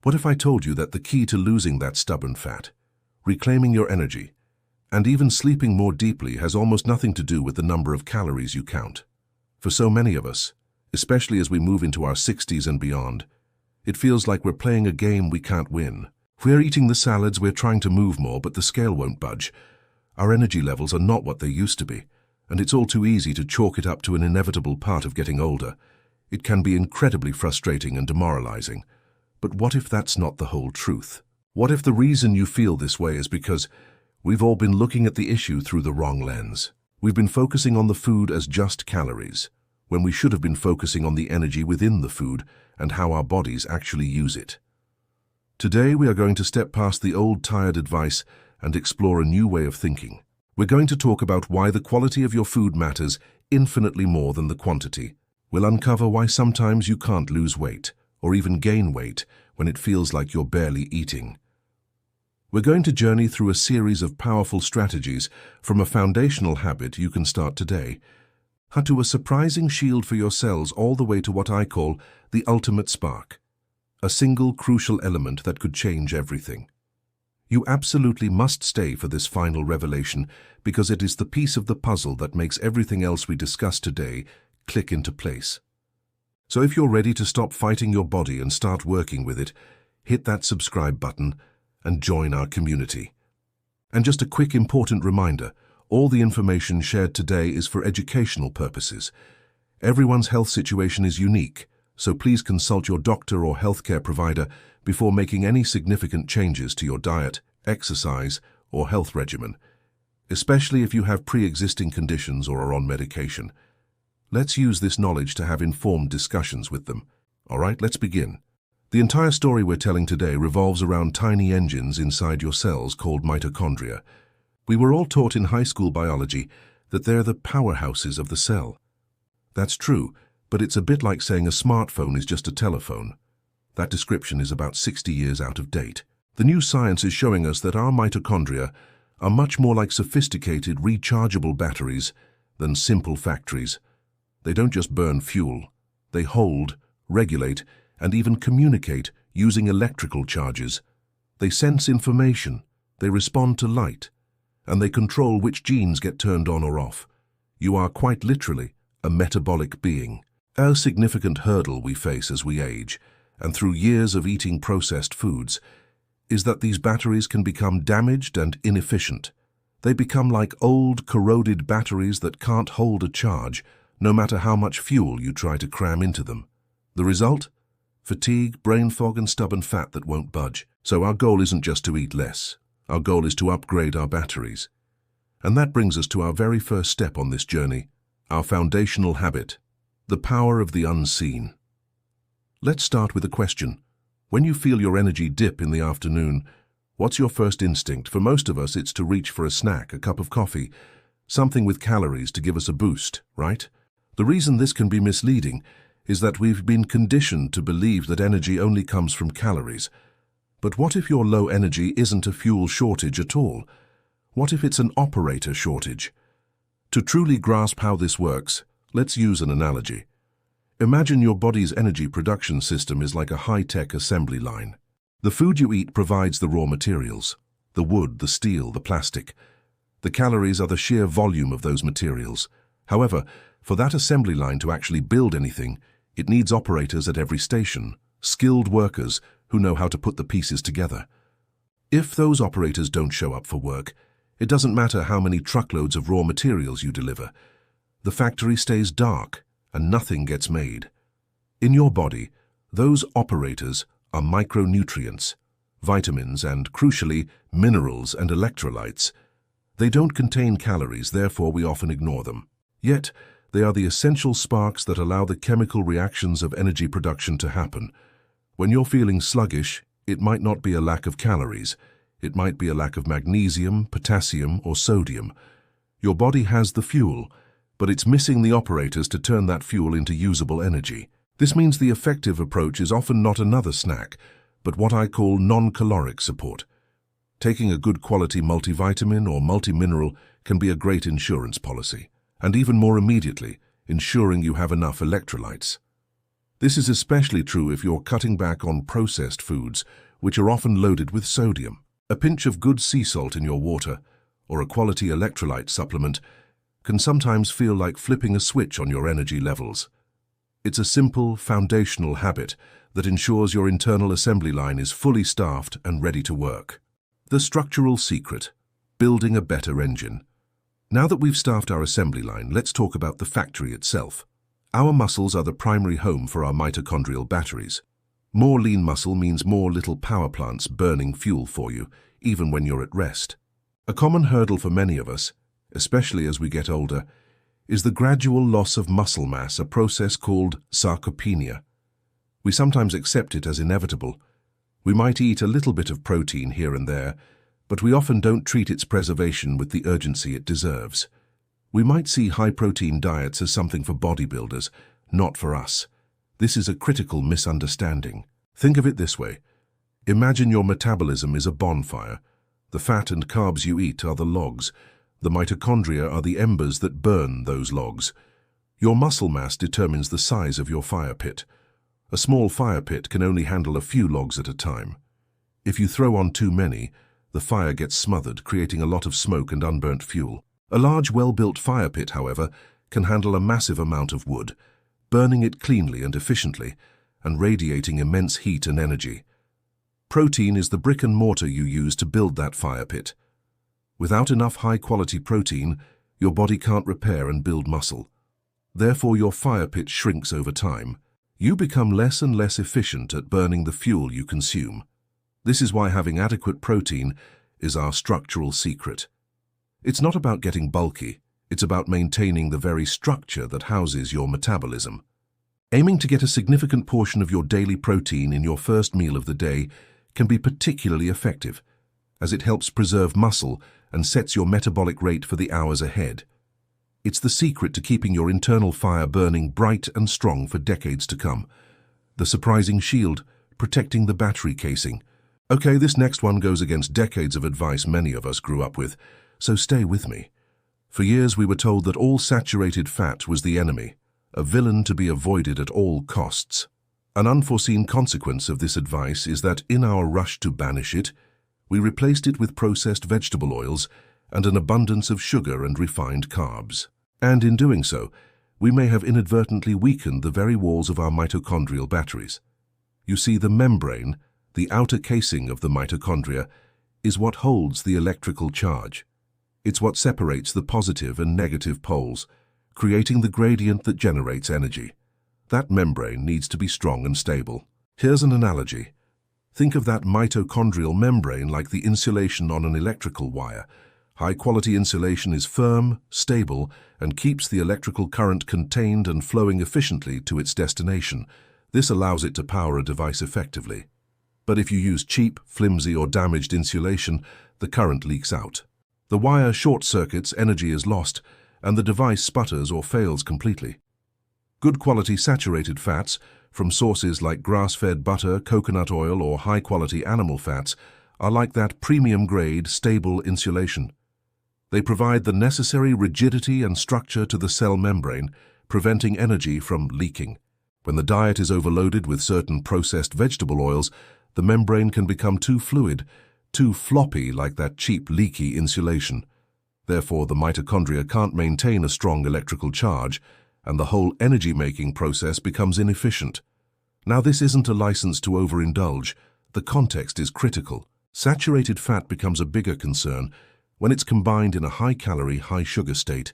What if I told you that the key to losing that stubborn fat, reclaiming your energy, and even sleeping more deeply has almost nothing to do with the number of calories you count? For so many of us, especially as we move into our 60s and beyond, it feels like we're playing a game we can't win. We're eating the salads, we're trying to move more, but the scale won't budge. Our energy levels are not what they used to be, and it's all too easy to chalk it up to an inevitable part of getting older. It can be incredibly frustrating and demoralizing. But what if that's not the whole truth? What if the reason you feel this way is because we've all been looking at the issue through the wrong lens? We've been focusing on the food as just calories, when we should have been focusing on the energy within the food and how our bodies actually use it. Today we are going to step past the old tired advice and explore a new way of thinking. We're going to talk about why the quality of your food matters infinitely more than the quantity. We'll uncover why sometimes you can't lose weight or even gain weight when it feels like you're barely eating. We're going to journey through a series of powerful strategies from a foundational habit you can start today, to a surprising shield for your cells, all the way to what I call the ultimate spark, a single crucial element that could change everything. You absolutely must stay for this final revelation because it is the piece of the puzzle that makes everything else we discuss today click into place. So if you're ready to stop fighting your body and start working with it, hit that subscribe button and join our community. And just a quick important reminder, all the information shared today is for educational purposes. Everyone's health situation is unique, so please consult your doctor or healthcare provider before making any significant changes to your diet, exercise, or health regimen, especially if you have pre-existing conditions or are on medication. Let's use this knowledge to have informed discussions with them. All right, let's begin. The entire story we're telling today revolves around tiny engines inside your cells called mitochondria. We were all taught in high school biology that they're the powerhouses of the cell. That's true, but it's a bit like saying a smartphone is just a telephone. That description is about 60 years out of date. The new science is showing us that our mitochondria are much more like sophisticated rechargeable batteries than simple factories. They don't just burn fuel. They hold, regulate, and even communicate using electrical charges. They sense information, they respond to light, and they control which genes get turned on or off. You are quite literally a metabolic being. A significant hurdle we face as we age, and through years of eating processed foods, is that these batteries can become damaged and inefficient. They become like old, corroded batteries that can't hold a charge, no matter how much fuel you try to cram into them. The result? Fatigue, brain fog, and stubborn fat that won't budge. So our goal isn't just to eat less. Our goal is to upgrade our batteries. And that brings us to our very first step on this journey, our foundational habit, the power of the unseen. Let's start with a question. When you feel your energy dip in the afternoon, what's your first instinct? For most of us, it's to reach for a snack, a cup of coffee, something with calories to give us a boost, right? The reason this can be misleading is that we've been conditioned to believe that energy only comes from calories. But what if your low energy isn't a fuel shortage at all? What if it's an operator shortage? To truly grasp how this works, let's use an analogy. Imagine your body's energy production system is like a high-tech assembly line. The food you eat provides the raw materials, the wood, the steel, the plastic. The calories are the sheer volume of those materials. However, for that assembly line to actually build anything, it needs operators at every station, skilled workers who know how to put the pieces together. If those operators don't show up for work, it doesn't matter how many truckloads of raw materials you deliver. The factory stays dark and nothing gets made. In your body, those operators are micronutrients, vitamins, and, crucially, minerals and electrolytes. They don't contain calories, therefore we often ignore them. Yet, they are the essential sparks that allow the chemical reactions of energy production to happen. When you're feeling sluggish, it might not be a lack of calories. It might be a lack of magnesium, potassium, or sodium. Your body has the fuel, but it's missing the operators to turn that fuel into usable energy. This means the effective approach is often not another snack, but what I call non-caloric support. Taking a good quality multivitamin or multimineral can be a great insurance policy, and even more immediately, ensuring you have enough electrolytes. This is especially true if you're cutting back on processed foods, which are often loaded with sodium. A pinch of good sea salt in your water, or a quality electrolyte supplement, can sometimes feel like flipping a switch on your energy levels. It's a simple, foundational habit that ensures your internal assembly line is fully staffed and ready to work. The structural secret: building a better engine. Now that we've staffed our assembly line, let's talk about the factory itself. Our muscles are the primary home for our mitochondrial batteries. More lean muscle means more little power plants burning fuel for you, even when you're at rest. A common hurdle for many of us, especially as we get older, is the gradual loss of muscle mass, a process called sarcopenia. We sometimes accept it as inevitable. We might eat a little bit of protein here and there, but we often don't treat its preservation with the urgency it deserves. We might see high-protein diets as something for bodybuilders, not for us. This is a critical misunderstanding. Think of it this way. Imagine your metabolism is a bonfire. The fat and carbs you eat are the logs. The mitochondria are the embers that burn those logs. Your muscle mass determines the size of your fire pit. A small fire pit can only handle a few logs at a time. If you throw on too many, the fire gets smothered, creating a lot of smoke and unburnt fuel. A large, well-built fire pit, however, can handle a massive amount of wood, burning it cleanly and efficiently, and radiating immense heat and energy. Protein is the brick and mortar you use to build that fire pit. Without enough high-quality protein, your body can't repair and build muscle. Therefore, your fire pit shrinks over time. You become less and less efficient at burning the fuel you consume. This is why having adequate protein is our structural secret. It's not about getting bulky, it's about maintaining the very structure that houses your metabolism. Aiming to get a significant portion of your daily protein in your first meal of the day can be particularly effective, as it helps preserve muscle and sets your metabolic rate for the hours ahead. It's the secret to keeping your internal fire burning bright and strong for decades to come. The surprising shield, protecting the battery casing. Okay, this next one goes against decades of advice many of us grew up with, so stay with me. For years we were told that all saturated fat was the enemy, a villain to be avoided at all costs. An unforeseen consequence of this advice is that in our rush to banish it, we replaced it with processed vegetable oils and an abundance of sugar and refined carbs. And in doing so, we may have inadvertently weakened the very walls of our mitochondrial batteries. You see, the membrane, the outer casing of the mitochondria, is what holds the electrical charge. It's what separates the positive and negative poles, creating the gradient that generates energy. That membrane needs to be strong and stable. Here's an analogy. Think of that mitochondrial membrane like the insulation on an electrical wire. High-quality insulation is firm, stable, and keeps the electrical current contained and flowing efficiently to its destination. This allows it to power a device effectively. But if you use cheap, flimsy, or damaged insulation, the current leaks out. The wire short-circuits, energy is lost, and the device sputters or fails completely. Good quality saturated fats, from sources like grass-fed butter, coconut oil, or high-quality animal fats, are like that premium-grade, stable insulation. They provide the necessary rigidity and structure to the cell membrane, preventing energy from leaking. When the diet is overloaded with certain processed vegetable oils, the membrane can become too fluid, too floppy like that cheap, leaky insulation. Therefore, the mitochondria can't maintain a strong electrical charge, and the whole energy-making process becomes inefficient. Now, this isn't a license to overindulge. The context is critical. Saturated fat becomes a bigger concern when it's combined in a high-calorie, high-sugar state.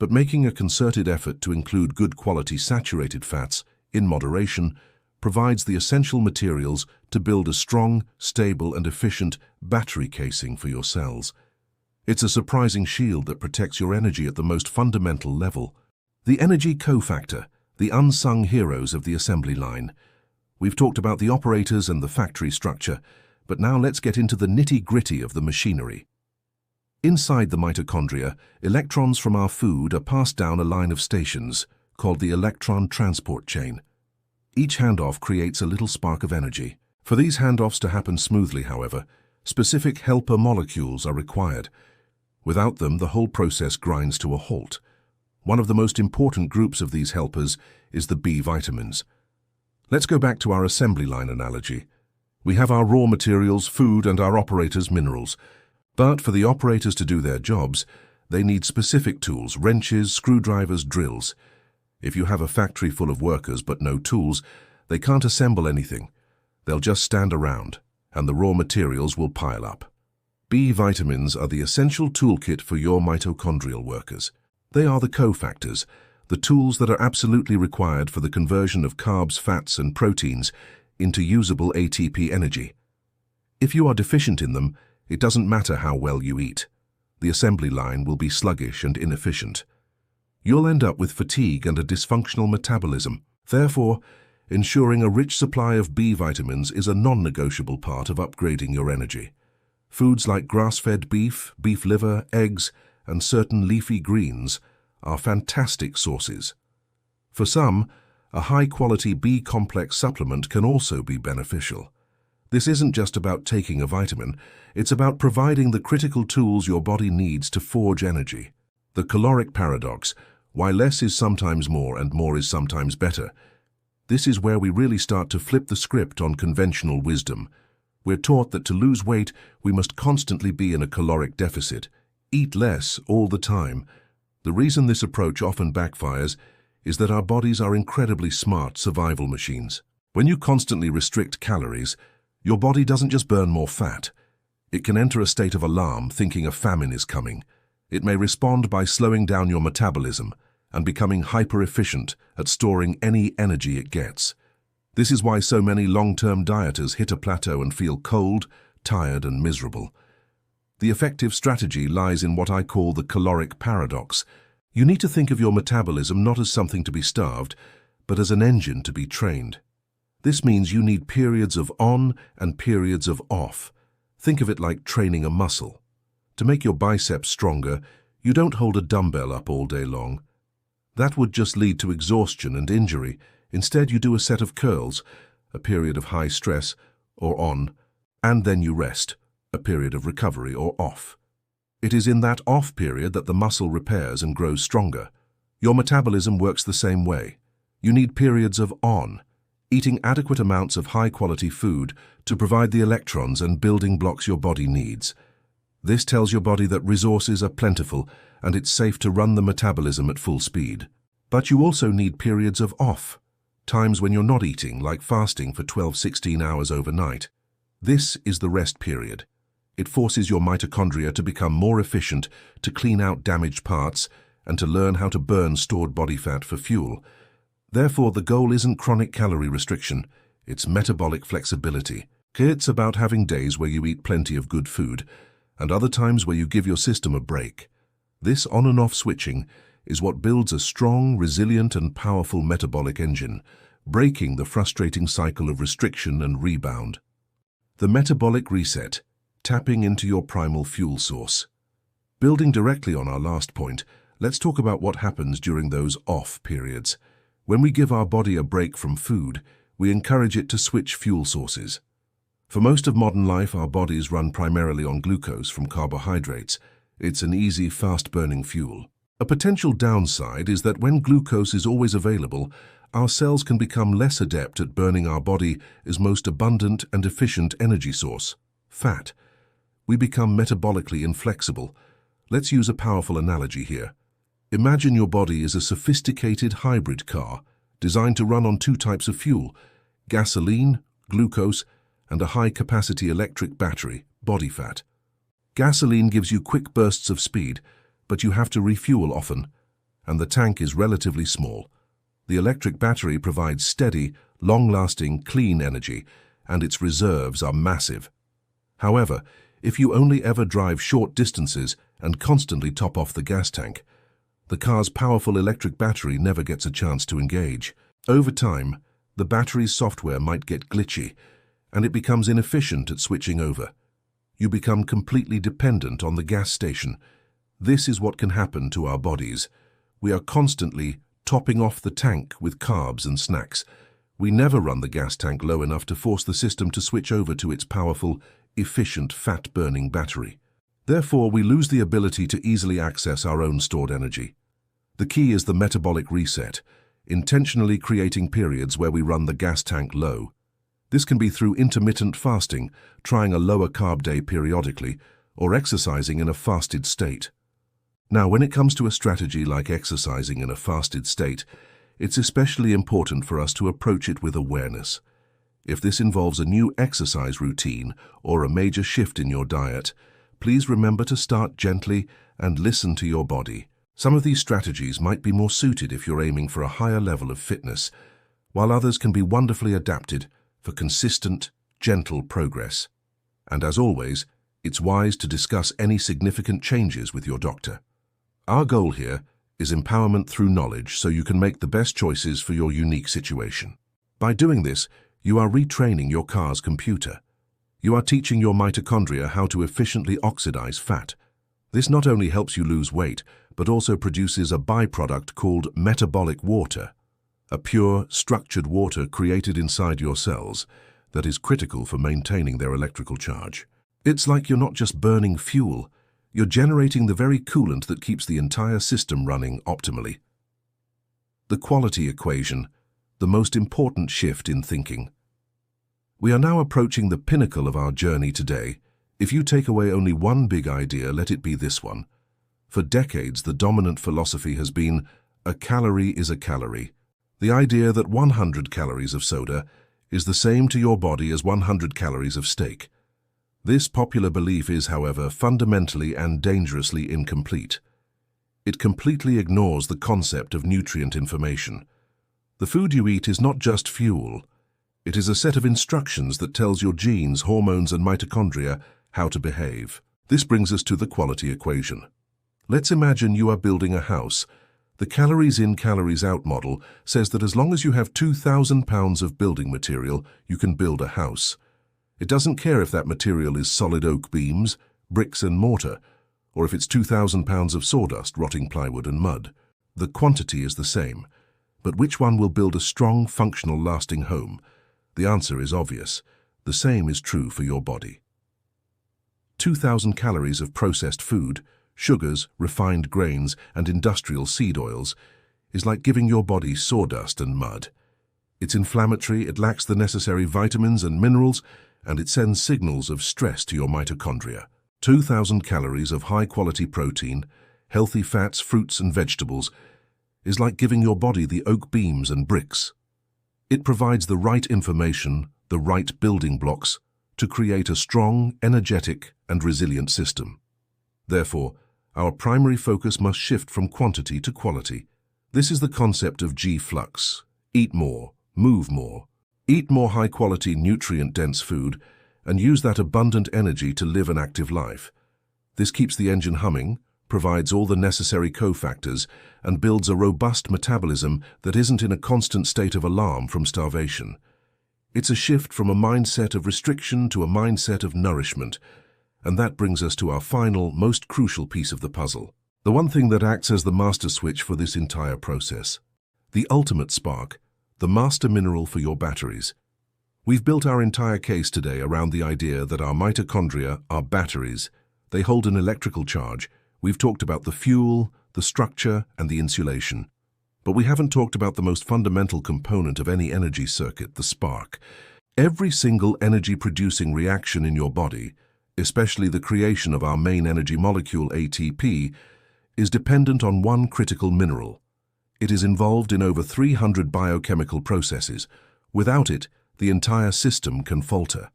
But making a concerted effort to include good-quality saturated fats, in moderation, provides the essential materials to build a strong, stable, and efficient battery casing for your cells. It's a surprising shield that protects your energy at the most fundamental level. The energy cofactor, the unsung heroes of the assembly line. We've talked about the operators and the factory structure, but now let's get into the nitty-gritty of the machinery. Inside the mitochondria, electrons from our food are passed down a line of stations, called the electron transport chain. Each handoff creates a little spark of energy. For these handoffs to happen smoothly, however, specific helper molecules are required. Without them, the whole process grinds to a halt. One of the most important groups of these helpers is the B vitamins. Let's go back to our assembly line analogy. We have our raw materials, food, and our operators' minerals. But for the operators to do their jobs, they need specific tools, wrenches, screwdrivers, drills. If you have a factory full of workers but no tools, they can't assemble anything. They'll just stand around, and the raw materials will pile up. B vitamins are the essential toolkit for your mitochondrial workers. They are the cofactors, the tools that are absolutely required for the conversion of carbs, fats, and proteins into usable ATP energy. If you are deficient in them, it doesn't matter how well you eat. The assembly line will be sluggish and inefficient. You'll end up with fatigue and a dysfunctional metabolism. Therefore, ensuring a rich supply of B vitamins is a non-negotiable part of upgrading your energy. Foods like grass-fed beef, beef liver, eggs, and certain leafy greens are fantastic sources. For some, a high-quality B-complex supplement can also be beneficial. This isn't just about taking a vitamin, it's about providing the critical tools your body needs to forge energy. The caloric paradox, why less is sometimes more and more is sometimes better. This is where we really start to flip the script on conventional wisdom. We're taught that to lose weight, we must constantly be in a caloric deficit, eat less all the time. The reason this approach often backfires is that our bodies are incredibly smart survival machines. When you constantly restrict calories, your body doesn't just burn more fat. It can enter a state of alarm, thinking a famine is coming. It may respond by slowing down your metabolism and becoming hyper-efficient at storing any energy it gets. This is why so many long-term dieters hit a plateau and feel cold, tired, and miserable. The effective strategy lies in what I call the caloric paradox. You need to think of your metabolism not as something to be starved, but as an engine to be trained. This means you need periods of on and periods of off. Think of it like training a muscle. To make your biceps stronger, you don't hold a dumbbell up all day long. That would just lead to exhaustion and injury. Instead, you do a set of curls, a period of high stress, or on, and then you rest, a period of recovery, or off. It is in that off period that the muscle repairs and grows stronger. Your metabolism works the same way. You need periods of on, eating adequate amounts of high-quality food to provide the electrons and building blocks your body needs. This tells your body that resources are plentiful and it's safe to run the metabolism at full speed. But you also need periods of off, times when you're not eating, like fasting for 12-16 hours overnight. This is the rest period. It forces your mitochondria to become more efficient, to clean out damaged parts, and to learn how to burn stored body fat for fuel. Therefore, the goal isn't chronic calorie restriction, it's metabolic flexibility. It's about having days where you eat plenty of good food, and other times where you give your system a break. This on and off switching is what builds a strong, resilient, and powerful metabolic engine, breaking the frustrating cycle of restriction and rebound. The metabolic reset, tapping into your primal fuel source. Building directly on our last point, let's talk about what happens during those off periods. When we give our body a break from food, we encourage it to switch fuel sources. For most of modern life, our bodies run primarily on glucose from carbohydrates. It's an easy, fast-burning fuel. A potential downside is that when glucose is always available, our cells can become less adept at burning our body's most abundant and efficient energy source, fat. We become metabolically inflexible. Let's use a powerful analogy here. Imagine your body is a sophisticated hybrid car designed to run on two types of fuel, gasoline, glucose, and a high-capacity electric battery, body fat. Gasoline gives you quick bursts of speed, but you have to refuel often, and the tank is relatively small. The electric battery provides steady, long-lasting, clean energy, and its reserves are massive. However, if you only ever drive short distances and constantly top off the gas tank, the car's powerful electric battery never gets a chance to engage. Over time, the battery's software might get glitchy, and it becomes inefficient at switching over. You become completely dependent on the gas station. This is what can happen to our bodies. We are constantly topping off the tank with carbs and snacks. We never run the gas tank low enough to force the system to switch over to its powerful, efficient fat-burning battery. Therefore, we lose the ability to easily access our own stored energy. The key is the metabolic reset. intentionally creating periods where we run the gas tank low. This can be through intermittent fasting, trying a lower carb day periodically, or exercising in a fasted state. Now, when it comes to a strategy like exercising in a fasted state, it's especially important for us to approach it with awareness. If this involves a new exercise routine or a major shift in your diet, please remember to start gently and listen to your body. Some of these strategies might be more suited if you're aiming for a higher level of fitness, while others can be wonderfully adapted for consistent, gentle progress. And as always, it's wise to discuss any significant changes with your doctor. Our goal here is empowerment through knowledge so you can make the best choices for your unique situation. By doing this, you are retraining your car's computer. You are teaching your mitochondria how to efficiently oxidize fat. This not only helps you lose weight, but also produces a byproduct called metabolic water, a pure, structured water created inside your cells that is critical for maintaining their electrical charge. It's like you're not just burning fuel, you're generating the very coolant that keeps the entire system running optimally. The quality equation, the most important shift in thinking. We are now approaching the pinnacle of our journey today. If you take away only one big idea, let it be this one. For decades, the dominant philosophy has been, a calorie is a calorie. The idea that 100 calories of soda is the same to your body as 100 calories of steak. This popular belief is, however, fundamentally and dangerously incomplete. It completely ignores the concept of nutrient information. The food you eat is not just fuel. It is a set of instructions that tells your genes, hormones, and mitochondria how to behave. This brings us to the quality equation. Let's imagine you are building a house. The calories in, calories out model says that as long as you have 2,000 pounds of building material, you can build a house. It doesn't care if that material is solid oak beams, bricks and mortar, or if it's 2,000 pounds of sawdust, rotting plywood and mud. The quantity is the same. But which one will build a strong, functional, lasting home? The answer is obvious. The same is true for your body. 2,000 calories of processed food, sugars, refined grains, and industrial seed oils is like giving your body sawdust and mud. It's inflammatory, it lacks the necessary vitamins and minerals, and it sends signals of stress to your mitochondria. 2,000 calories of high-quality protein, healthy fats, fruits, and vegetables is like giving your body the oak beams and bricks. It provides the right information, the right building blocks, to create a strong, energetic, and resilient system. Therefore, our primary focus must shift from quantity to quality. This is the concept of G-flux. Eat more, move more. Eat more high-quality, nutrient-dense food, and use that abundant energy to live an active life. This keeps the engine humming, provides all the necessary cofactors, and builds a robust metabolism that isn't in a constant state of alarm from starvation. It's a shift from a mindset of restriction to a mindset of nourishment, and that brings us to our final, most crucial piece of the puzzle. The one thing that acts as the master switch for this entire process. The ultimate spark, the master mineral for your batteries. We've built our entire case today around the idea that our mitochondria are batteries. They hold an electrical charge. We've talked about the fuel, the structure, and the insulation. But we haven't talked about the most fundamental component of any energy circuit, the spark. Every single energy-producing reaction in your body, especially the creation of our main energy molecule ATP, is dependent on one critical mineral. It is involved in over 300 biochemical processes. Without it, the entire system can falter.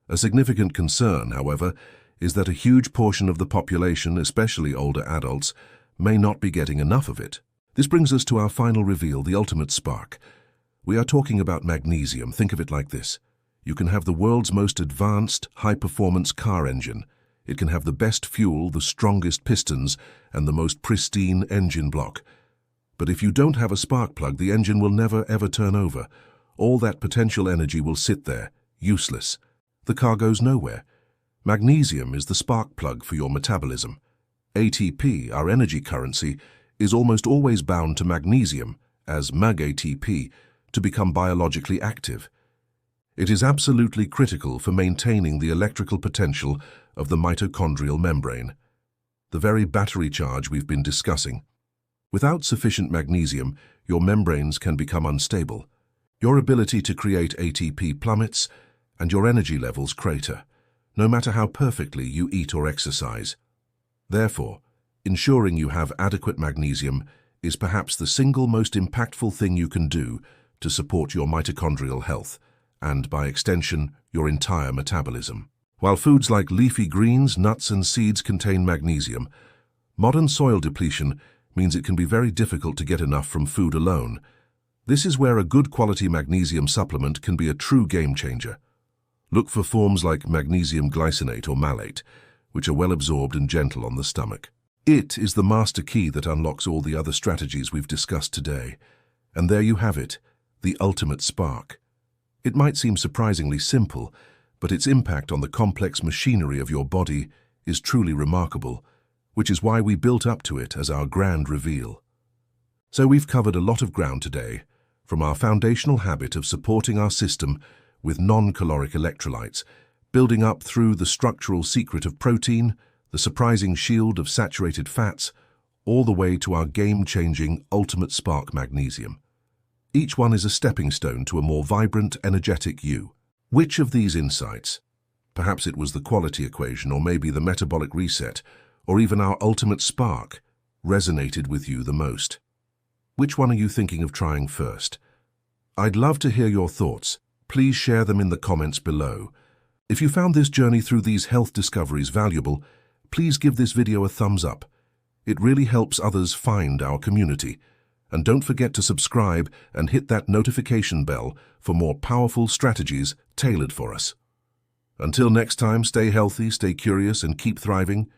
A significant concern, however, is that a huge portion of the population, especially older adults, may not be getting enough of it. This brings us to our final reveal, the ultimate spark. We are talking about magnesium. Think of it like this. You can have the world's most advanced, high-performance car engine. It can have the best fuel, the strongest pistons, and the most pristine engine block. But if you don't have a spark plug, the engine will never, ever turn over. All that potential energy will sit there, useless. The car goes nowhere. Magnesium is the spark plug for your metabolism. ATP, our energy currency, is almost always bound to magnesium, as MAG-ATP, to become biologically active. It is absolutely critical for maintaining the electrical potential of the mitochondrial membrane, the very battery charge we've been discussing. Without sufficient magnesium, your membranes can become unstable, your ability to create ATP plummets, and your energy levels crater, no matter how perfectly you eat or exercise. Therefore, ensuring you have adequate magnesium is perhaps the single most impactful thing you can do to support your mitochondrial health and, by extension, your entire metabolism. While foods like leafy greens, nuts, and seeds contain magnesium, modern soil depletion means it can be very difficult to get enough from food alone. This is where a good quality magnesium supplement can be a true game changer. Look for forms like magnesium glycinate or malate, which are well absorbed and gentle on the stomach. It is the master key that unlocks all the other strategies we've discussed today. And there you have it, the ultimate spark. It might seem surprisingly simple, but its impact on the complex machinery of your body is truly remarkable, which is why we built up to it as our grand reveal. So we've covered a lot of ground today, from our foundational habit of supporting our system with non-caloric electrolytes, building up through the structural secret of protein, the surprising shield of saturated fats, all the way to our game-changing ultimate spark magnesium. Each one is a stepping stone to a more vibrant, energetic you. Which of these insights, perhaps it was the quality equation or maybe the metabolic reset, or even our ultimate spark, resonated with you the most? Which one are you thinking of trying first? I'd love to hear your thoughts. Please share them in the comments below. If you found this journey through these health discoveries valuable, please give this video a thumbs up. It really helps others find our community. And don't forget to subscribe and hit that notification bell for more powerful strategies tailored for us. Until next time, stay healthy, stay curious, and keep thriving.